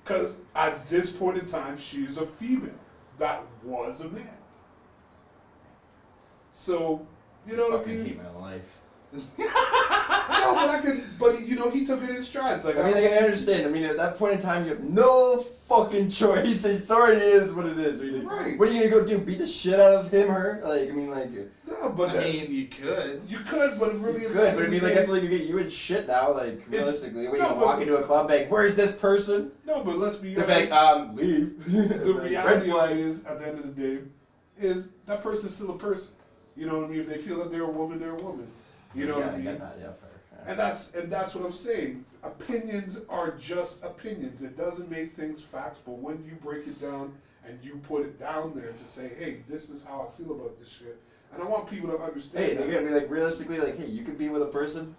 Because at this point in time, she is a female that was a man. So, you know what I Fucking mean? hate my life. No, but he took it in strides. Like, I mean, like, I understand. I mean, at that point in time, you have no fucking choice. It already is what it is. I mean, right. What are you gonna go do? Beat the shit out of him, her? Like, I mean, like. No, but you could. You could, but it really. You could, but I mean, like, that's like you get you in shit now. Like, realistically, when you walk into a club, like, where's this person? No, but let's be They're honest. like, leave. The reality of it is, at the end of the day, is that person's still a person. You know what I mean? If they feel that they're a woman, they're a woman. You know what I mean? Get that, yeah, fair. Yeah. And that's what I'm saying. Opinions are just opinions. It doesn't make things facts, but when you break it down and you put it down there to say, hey, this is how I feel about this shit, and I want people to understand. Hey, that. again, I mean, like, realistically, like, hey, you could be with a person,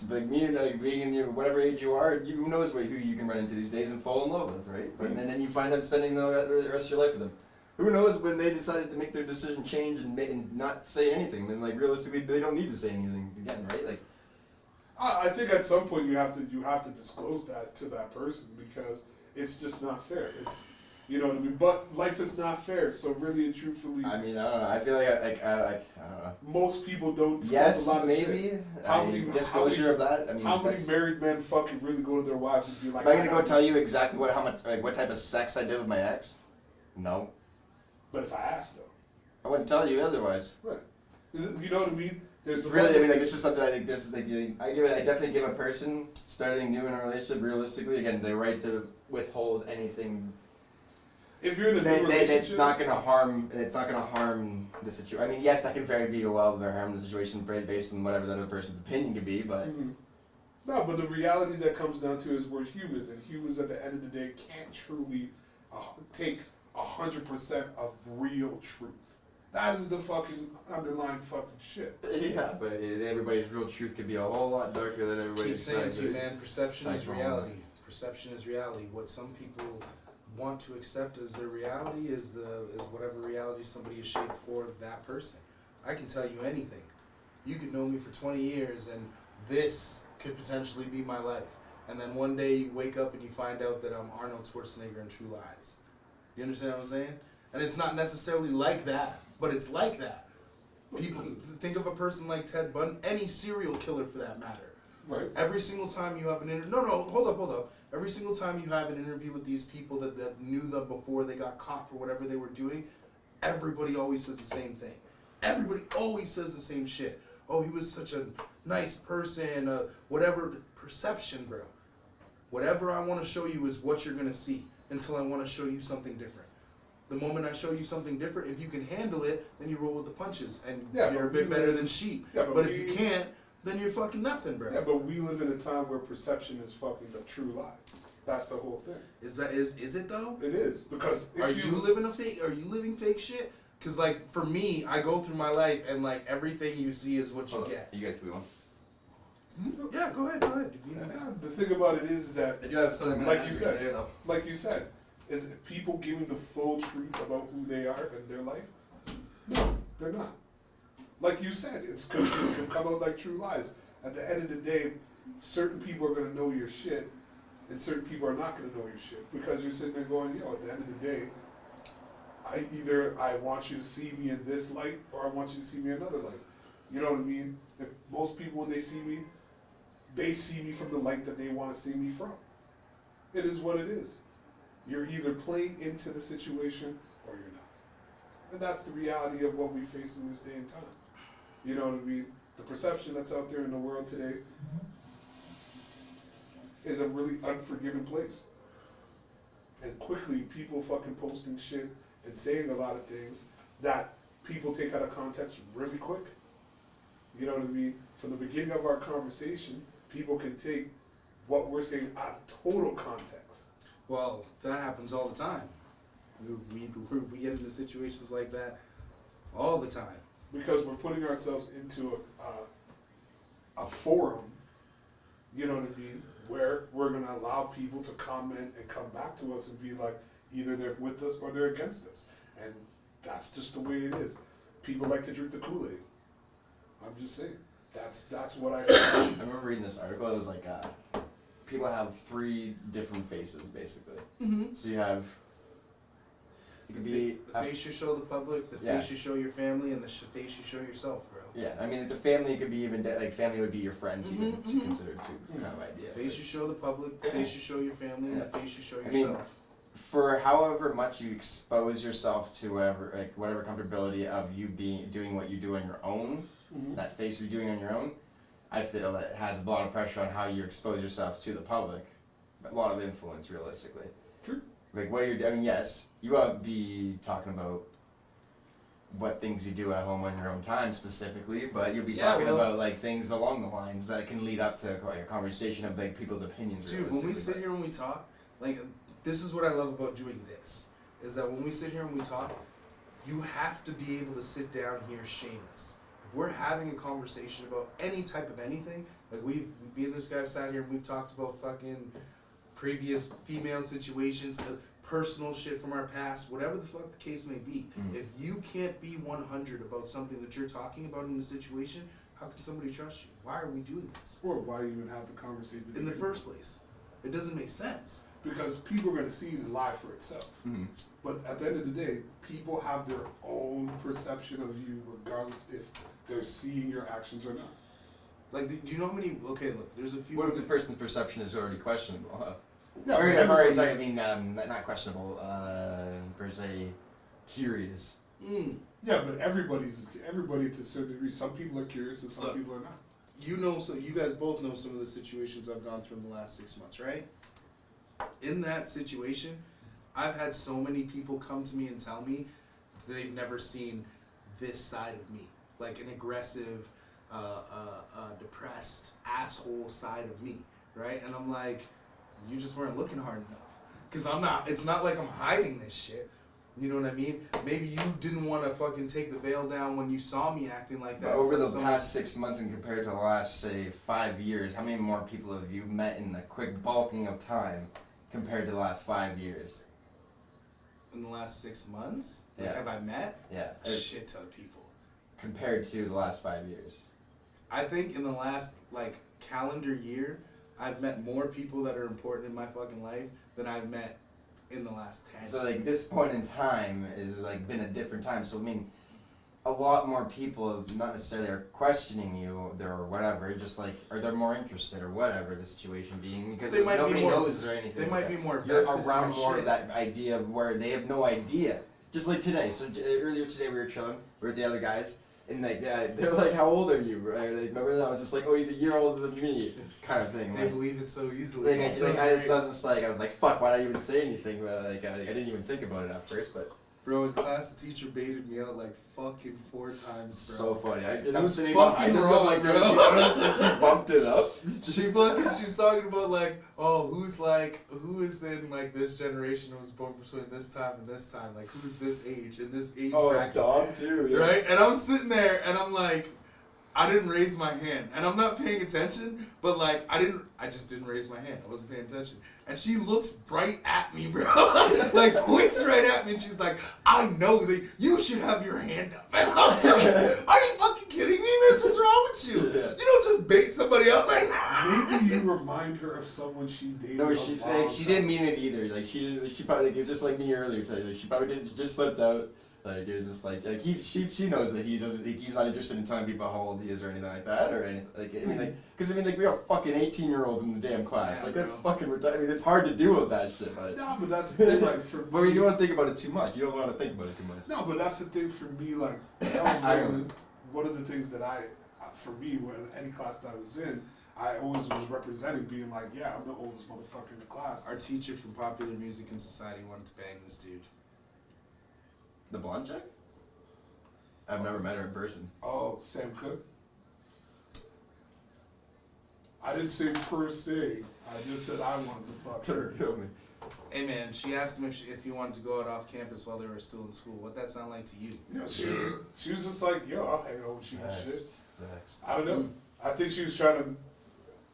like me, like being in your whatever age you are, who knows who you can run into these days and fall in love with, right? But and then you find out spending the rest of your life with them. Who knows when they decided to make their decision change and not say anything? Then, like, realistically, they don't need to say anything again, right? Like, I think at some point you have to disclose that to that person because it's just not fair. It's, you know what I mean. But life is not fair. So really and truthfully, I mean, I don't know. I feel like I don't know. Most people don't disclose Yes, a lot of maybe. shit. Disclosure of that. I mean, how many married men fucking really go to their wives and be like, am I gonna go tell you exactly what type of sex I did with my ex? No. But if I asked though, I wouldn't tell you otherwise. right? You know what I mean? It's really, I mean, like, it's just something I think there's like, I definitely give a person starting new in a relationship, realistically, again, the right to withhold anything. If you're in a new relationship, it's not gonna harm the situation. I mean, yes, that can be harm the situation based on whatever the other person's opinion could be, but. Mm-hmm. No, but the reality that comes down to is we're humans, and humans at the end of the day can't truly take 100% of real truth. That is the fucking underlying fucking shit. Yeah, but everybody's real truth could be a whole lot darker than everybody's. Keep saying to you, man, perception is reality. Perception is reality. What some people want to accept as their reality is whatever reality somebody is shaped for that person. I can tell you anything. You could know me for 20 years and this could potentially be my life. And then one day you wake up and you find out that I'm Arnold Schwarzenegger in True Lies. You understand what I'm saying? And it's not necessarily like that, but it's like that. People think of a person like Ted Bundy, any serial killer for that matter. Right. Every single time you have an interview, hold up. Every single time you have an interview with these people that knew them before they got caught for whatever they were doing, everybody always says the same thing. Everybody always says the same shit. Oh, he was such a nice person, whatever. Perception, bro. Whatever I want to show you is what you're going to see until I want to show you something different. The moment I show you something different, if you can handle it, then you roll with the punches and you're a bit better than sheep. Yeah, but if you can't, then you're fucking nothing, bro. Yeah, but we live in a time where perception is fucking the true lie. That's the whole thing. Is it though? It is, because are you living fake shit? Because, like, for me, I go through my life and, like, everything you see is what you get. You guys can be one. Yeah, go ahead. The thing about it is that, I do have something like you said, is people giving the full truth about who they are in their life? No, they're not. Like you said, it can come out like True Lies. At the end of the day, certain people are going to know your shit, and certain people are not going to know your shit, because you're sitting there going, yo, at the end of the day, I want you to see me in this light, or I want you to see me in another light. You know what I mean? If most people, when they see me from the light that they want to see me from. It is what it is. You're either playing into the situation or you're not. And that's the reality of what we face in this day and time. You know what I mean? The perception that's out there in the world today is a really unforgiving place. And quickly, people fucking posting shit and saying a lot of things that people take out of context really quick. You know what I mean? From the beginning of our conversation, people can take what we're saying out of total context. Well, that happens all the time. We get into situations like that all the time. Because we're putting ourselves into a forum, you know what I mean, where we're going to allow people to comment and come back to us and be like, either they're with us or they're against us. And that's just the way it is. People like to drink the Kool-Aid. I'm just saying. That's what I say. I remember reading this article. It was like people have 3 different faces basically. Mm-hmm. So you have, it could be The face you show the public, the Yeah. face you show your family, and the face you show yourself, bro. yeah. I mean, the family could be even like family would be your friends even Mhm, mhm. considered too kind of idea. The face you show the public, the face you show your family, and the face you show I mean, yourself. For however much you expose yourself to whatever comfortability of you doing what you do on your own, Mhm. that face you're doing on your own, I feel that it has a lot of pressure on how you expose yourself to the public, a lot of influence realistically. True. Like what you're, I mean, yes, you won't be talking about what things you do at home on your own time specifically, but you'll be Yeah, talking well- about like things along the lines that can lead up to like a conversation of like people's opinions. Dude, when we realistically, sit here and we talk, like, this is what I love about doing this, is that when we sit here and we talk, you have to be able to sit down here shameless. If we're having a conversation about any type of anything, like me and this guy have sat here and we've talked about fucking previous female situations, personal shit from our past, whatever the fuck the case may be. Mm. If you can't be 100 about something that you're talking about in a situation, how can somebody trust you? Why are we doing this Or why even have the conversation in the first place? It doesn't make sense. Because people are going to see the lie for itself. Mhm. But at the end of the day, people have their own perception of you, regardless if they're seeing your actions or not. Like, do you know how many? Okay, look, there's a few. What if the person's perception is already questionable? Huh? Yeah, or, but sorry, everybody- sorry, I mean, not questionable, per se, curious. Yeah, but everybody to a certain degree. Some people are curious and some Look. people are not. You know, so you guys both know some of the situations I've gone through in the last 6 months, right? In that situation, I've had so many people come to me and tell me they've never seen this side of me, like an aggressive, depressed asshole side of me, right? And I'm like, you just weren't looking hard enough, because I'm not. It's not like I'm hiding this shit. You know what I mean? Maybe you didn't want to fucking take the veil down when you saw me acting like that. But over the Someone- past 6 months and compared to the last, say, 5 years, how many more people have you met in the quick bulking of time compared to the last 5 years? In the last 6 months? Like, Yeah. have I met? Yeah, A shit ton of people. compared to the last 5 years. I think in the last, like, calendar year, I've met more people that are important in my fucking life than I've met in the last 10. So like this point in time is like been a different time. So I mean, a lot more people have not necessarily are questioning you or whatever, just like or they're more interested or whatever the situation being because They might be nobody more- knows or anything. they might be more You're vested in around my more of shit. that idea of where they have no idea. Just like today. So earlier today we were chilling. We were with the other guys. And like they're like, "How old are you?" Right? Like, remember that? I was just like, "Oh, he's a year older than me," kind of thing. They Like, believe it so easily. like, It's I, so like, I, great. so I was just like, I was like, "Fuck, why did I even say anything?" But like, I didn't even think about it at first. But Bro, in class, the teacher baited me out like fucking 4 times, so bro. funny. It I'm was sitting fucking behind him, wrong, like, bro. she bumped it up. She's talking about like, oh, who is in like this generation who was born between this time and this time, like who's this age and this age bracket, Dom too. Yeah. right? And I'm sitting there and I'm like, I didn't raise my hand, and I'm not paying attention, but like I just didn't raise my hand. I wasn't paying attention, and she looks right at me, bro, like points right at me, and she's like, I know that you should have your hand up, and I was like, are you fucking kidding me, miss? What's wrong with you? Yeah. You don't just bait somebody out like that. Maybe you remind her of someone she dated. No, a she long like, she time. didn't mean it either. Like she probably like, it was just like me earlier today. Like she probably didn't she just slipped out. Like it was just like she knows that he's not interested in telling people how old he is or anything like that or anything like I mean like because I mean like we are fucking 18-year-olds in the damn class Yeah, like that's bro. fucking I mean it's hard to deal with that shit like No, but that's the thing. Like for but you don't want to think about it too much. You don't want to think about it too much. No, but that's the thing for me. Like that I was don't- one of the things that for me, when any class that I was in, I always was representing, being like, yeah, I'm the oldest motherfucker in the class. Our teacher from Popular Music and Society wanted to bang this dude. The blonde chick? I've never met her in person. Oh, Sam Cooke. I didn't say per se. I just said I wanted to fuck her. Kill me. Hey man, she asked him if he wanted to go out off campus while they were still in school. What'd that sound like to you? Yeah, she was just like, yo, I'll hang out with you and shit. Next. I don't know. I think she was trying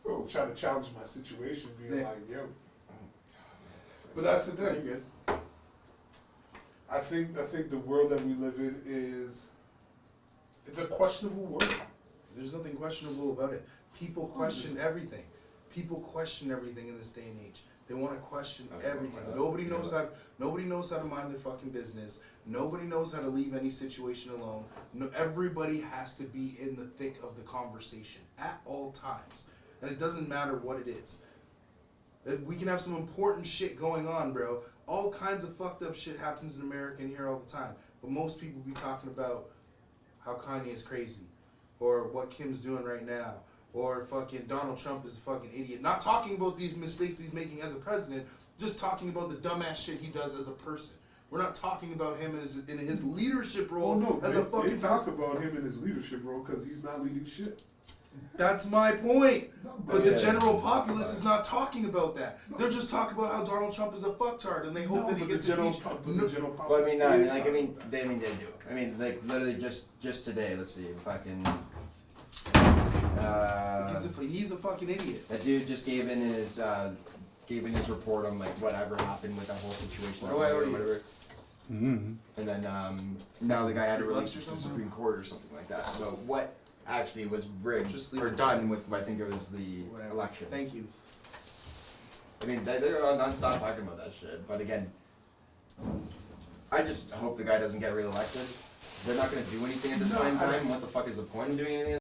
to challenge my situation, being Yeah. like, yo. But that's the You're thing. good. I think the world that we live in it's a questionable world. There's nothing questionable about it. People question everything. People question everything in this day and age. They want to question Okay, everything. well, Nobody knows how to mind their fucking business. Nobody knows how to leave any situation alone. No, everybody has to be in the thick of the conversation at all times. And it doesn't matter what it is. We can have some important shit going on, bro. All kinds of fucked up shit happens in America and here all the time. But most people be talking about how Kanye is crazy. Or what Kim's doing right now. Or fucking Donald Trump is a fucking idiot. Not talking about these mistakes he's making as a president, just talking about the dumbass shit he does as a person. We're not talking about him in his leadership role no, as a fucking they talk president. about him in his leadership role because he's not leading shit. That's my point. No, But the Yeah. general populace is not talking about that. They're just talking about how Donald Trump is a fucktard and they hope that he gets impeached. The general Well, I populace mean, no, is like, talking they do. I mean, like, literally just today, let's see, fucking, He's a fucking idiot. that dude just gave in his report on, like, whatever happened with that whole situation. What do I owe you? Whatever. And then, now the guy had to $3 release or it to the something? Supreme Court or something like that. So what actually was rigged Just leave or it done alone. with, I think it was the Whatever. election. Thank you. I mean, they're non-stop talking about that shit. But again, I just hope the guy doesn't get reelected. They're not going to do anything at this No, point in I- time. What the fuck is the point of doing anything?